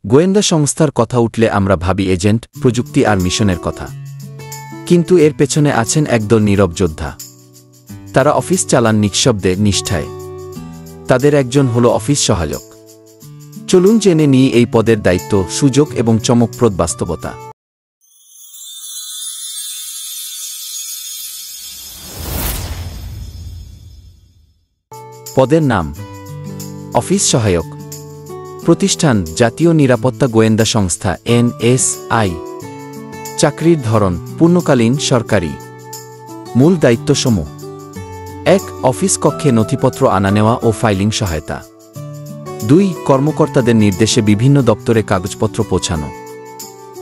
গোয়েন্দা সংস্থার কথা উঠলে আমরা ভাবি এজেন্ট, প্রযুক্তি আর মিশনের কথা। কিন্তু এর পেছনে আছেন একদল নীরব যোদ্ধা। তারা অফিস চালান নিঃশব্দে, নিষ্ঠায়। তাদের একজন হল অফিস সহায়ক। চলুন জেনে নিই এই পদের দায়িত্ব, সুযোগ এবং চমকপ্রদ বাস্তবতা। পদের নাম: অফিস সহায়ক। প্রতিষ্ঠান: জাতীয় নিরাপত্তা গোয়েন্দা সংস্থা NSI। চাকরির ধরন: পূর্ণকালীন, সরকারি। মূল দায়িত্বসমূহ: 1. অফিস কক্ষে নথিপত্র আনা নেওয়া ও ফাইলিং সহায়তা। 2. কর্মকর্তাদের নির্দেশে বিভিন্ন দপ্তরে কাগজপত্র পৌঁছানো।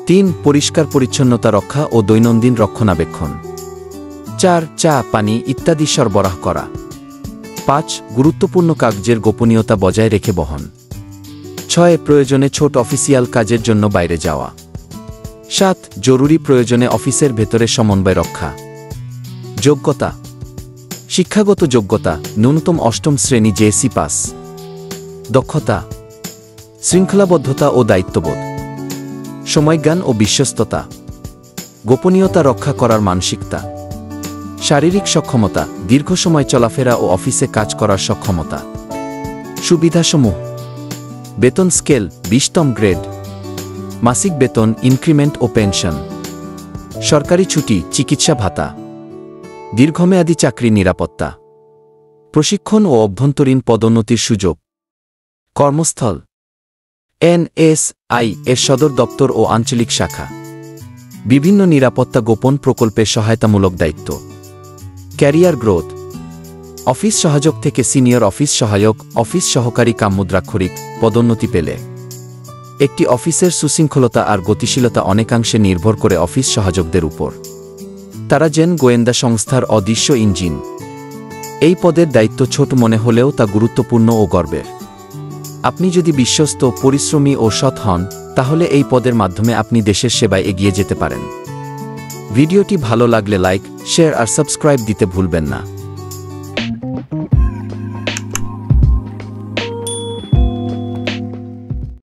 3. পরিষ্কার পরিচ্ছন্নতা রক্ষা ও দৈনন্দিন রক্ষণাবেক্ষণ। 4. চা, পানি ইত্যাদি সরবরাহ করা। 5. গুরুত্বপূর্ণ কাগজের গোপনীয়তা বজায় রেখে বহন। 6. প্রয়োজনে ছোট অফিসিয়াল কাজের জন্য বাইরে যাওয়া। 7. জরুরি প্রয়োজনে অফিসের ভেতরে সমন্বয় রক্ষা। যোগ্যতা: শিক্ষাগত যোগ্যতা ন্যূনতম 8ম শ্রেণী JSC পাস। দক্ষতা: শৃঙ্খলাবদ্ধতা ও দায়িত্ববোধ, সময়জ্ঞান ও বিশ্বস্ততা, গোপনীয়তা রক্ষা করার মানসিকতা। শারীরিক সক্ষমতা: দীর্ঘ সময় চলাফেরা ও অফিসে কাজ করার সক্ষমতা। সুবিধাসমূহ: বেতন স্কেল 20তম গ্রেড, মাসিক বেতন, ইনক্রিমেন্ট ও পেনশন, সরকারি ছুটি, চিকিৎসা ভাতা, দীর্ঘমেয়াদী চাকরি নিরাপত্তা, প্রশিক্ষণ ও অভ্যন্তরীণ পদোন্নতির সুযোগ। কর্মস্থল: NSI এর সদর দপ্তর ও আঞ্চলিক শাখা। বিভিন্ন নিরাপত্তা গোপন প্রকল্পের সহায়তামূলক দায়িত্ব। ক্যারিয়ার গ্রোথ: অফিস সহায়ক থেকে সিনিয়র অফিস সহায়ক, অফিস সহকারী মুদ্রাক্ষরিক পদোন্নতি পেলে। একটি অফিসের সুশৃঙ্খলতা আর গতিশীলতা অনেকাংশে নির্ভর করে অফিস সহায়কদের উপর। তারা যেন গোয়েন্দা সংস্থার অদৃশ্য ইঞ্জিন। এই পদের দায়িত্ব ছোট মনে হলেও তা গুরুত্বপূর্ণ ও গর্বের। আপনি যদি বিশ্বস্ত, পরিশ্রমী ও সৎ হন, তাহলে এই পদের মাধ্যমে আপনি দেশের সেবায় এগিয়ে যেতে পারেন। ভিডিওটি ভালো লাগলে লাইক, শেয়ার আর সাবস্ক্রাইব দিতে ভুলবেন না।